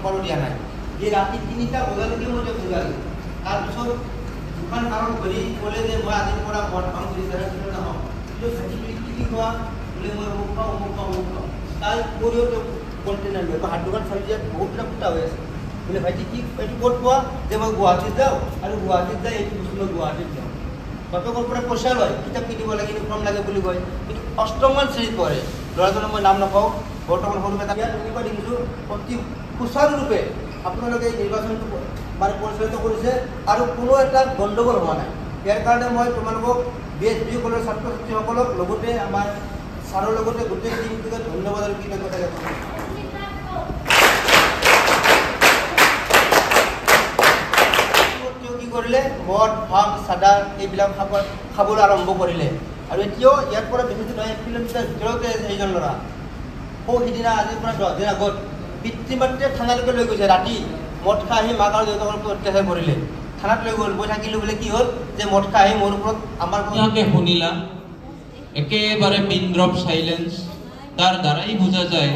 একবাৰো দিয়া নাই। এই ৰাতি ৩টা বজালৈকে মই বুজালোঁ। তাৰপিছত দোকান কাৰণ ঘূৰি ক'লে যে মই আজিৰ পৰা মদ খাম বুলি নহয়, কিন্তু ভাইটি কি খোৱা বোলে মই অমুক খাওঁ। তাই কৰিও কণ্টেইনাৰ লৈ হাত দোকান চালি দিয়াত বহুতটা ফুটা হৈ আছে। বোলে ভাইটি কি এইটো ক'ত পোৱা যে মই গুৱাহাটীত যাওঁ আৰু গুৱাহাটীত যাই এইটো বস্তু মই গুৱাহাটীত যাওঁ। বাপেকৰ পৰা পইচা লয়, কিতাপ কিনিব লাগে, ইউনিফৰ্ম লাগে বুলি কয়। কিন্তু অষ্টমমান শ্ৰেণীত পঢ়ে ল'ৰাজনক মই নাম নকওঁ, বৰ্তমান সৰু এটা ইয়াত এনেকুৱা দেখিছোঁ অতি সুচাৰুৰূপে আপোনালোকে এই নিৰ্বাচনটো মানে পৰিচালিত কৰিছে আৰু কোনো এটা গণ্ডগোল হোৱা নাই। ইয়াৰ কাৰণে মই তোমালোকক BSB কলেজৰ ছাত্ৰ ছাত্ৰীসকলক লগতে আমাৰ ছাৰৰ লগতে গোটেই টিমটোকে ধন্যবাদ আৰু কৃতজ্ঞতা জ্ঞাপন কৰিছোঁ। কি কৰিলে মদ ভাং চাদা এইবিলাক খাবলৈ আৰম্ভ কৰিলে আৰু এতিয়াও ইয়াৰ পৰা বেছি নহয় 1 কিলোমিটাৰ ভিতৰতে সেইজন ল'ৰা সিদিনা আজিৰ পৰা 10 দিন আগত পিতৃ মাতৃয়ে থানালৈকে লৈ গৈছে। ৰাতি মদ খাই আহি মাক আৰু দেউতাকৰ ওপৰত অত্যাচাৰ কৰিলে, থানাত লৈ গ'ল। মই থাকিলোঁ বোলে কি হ'ল যে মদ খাই আহি মোৰ ওপৰত আমাৰ শুনিলা একেবাৰে পিন ড্ৰপ চাইলেন্স। তাৰ দ্বাৰাই বুজা যায়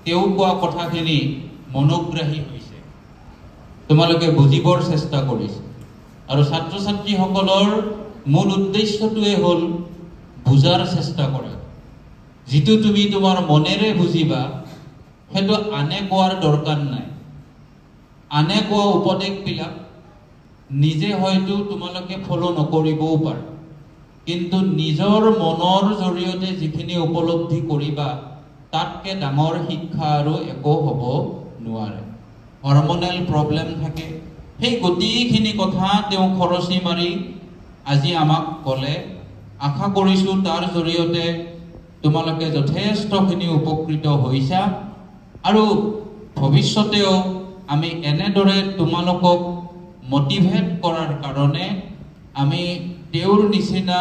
তেওঁ কোৱা কথাখিনি মনোগ্ৰাহী হৈছে, তোমালোকে বুজিবৰ চেষ্টা কৰিছে। আৰু ছাত্ৰ ছাত্ৰীসকলৰ মূল উদ্দেশ্যটোৱে হ'ল বুজাৰ চেষ্টা কৰা। যিটো তুমি তোমাৰ মনেৰে বুজিবা সেইটো আনে কোৱাৰ দৰকাৰ নাই। আনে কোৱা উপদেশবিলাক নিজে হয়তো তোমালোকে ফলো নকৰিবও পাৰা, কিন্তু নিজৰ মনৰ জৰিয়তে যিখিনি উপলব্ধি কৰিবা তাতকৈ ডাঙৰ শিক্ষা আৰু একো হ'ব নোৱাৰে। হৰমনেল প্ৰব্লেম থাকে, সেই গোটেইখিনি কথা তেওঁ খৰচি মাৰি আজি আমাক ক'লে। আশা কৰিছোঁ তাৰ জৰিয়তে তোমালোকে যথেষ্টখিনি উপকৃত হৈছা আৰু ভৱিষ্যতেও আমি এনেদৰে তোমালোকক মটিভেট কৰাৰ কাৰণে আমি তেওঁৰ নিচিনা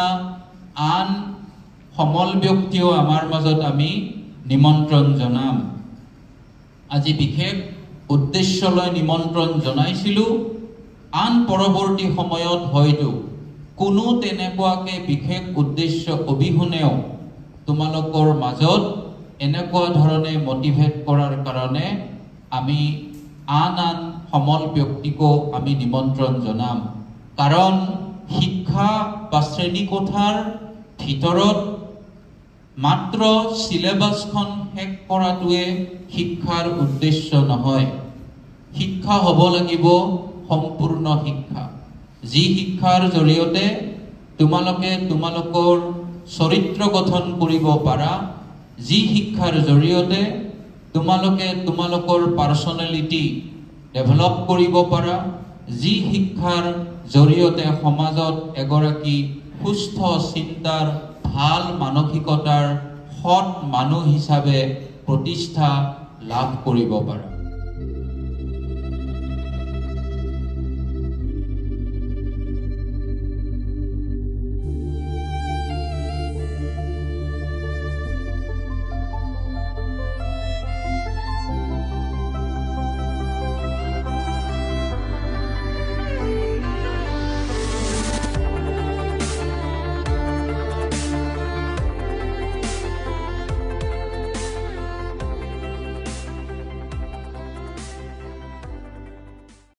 আন সমল ব্যক্তিও আমাৰ মাজত আমি নিমন্ত্ৰণ জনাম। আজি বিশেষ উদ্দেশ্যলৈ নিমন্ত্ৰণ জনাইছিলোঁ। আন পৰৱৰ্তী সময়ত হয়তো কোনো তেনেকুৱাকৈ বিশেষ উদ্দেশ্য অবিহনেও তোমালোকৰ মাজত এনেকুৱা ধৰণে মটিভেট কৰাৰ কাৰণে আমি আন সমল ব্যক্তিকো আমি নিমন্ত্ৰণ জনাম। কাৰণ শিক্ষা বা শ্ৰেণীকোঠাৰ ভিতৰত মাত্ৰ চিলেবাছখন শেষ কৰাটোৱে শিক্ষাৰ উদ্দেশ্য নহয়। শিক্ষা হ'ব লাগিব সম্পূৰ্ণ শিক্ষা, যি শিক্ষাৰ জৰিয়তে তোমালোকে তোমালোকৰ চৰিত্ৰ গঠন কৰিব পাৰা, যি শিক্ষাৰ জৰিয়তে তোমালোকে তোমালোকৰ পাৰ্চনেলিটি ডেভেলপ কৰিব পাৰা, যি শিক্ষাৰ জৰিয়তে সমাজত এগৰাকী সুস্থ চিন্তাৰ ভাল মানসিকতাৰ সৎ মানুহ হিচাপে প্ৰতিষ্ঠা লাভ কৰিব পাৰা।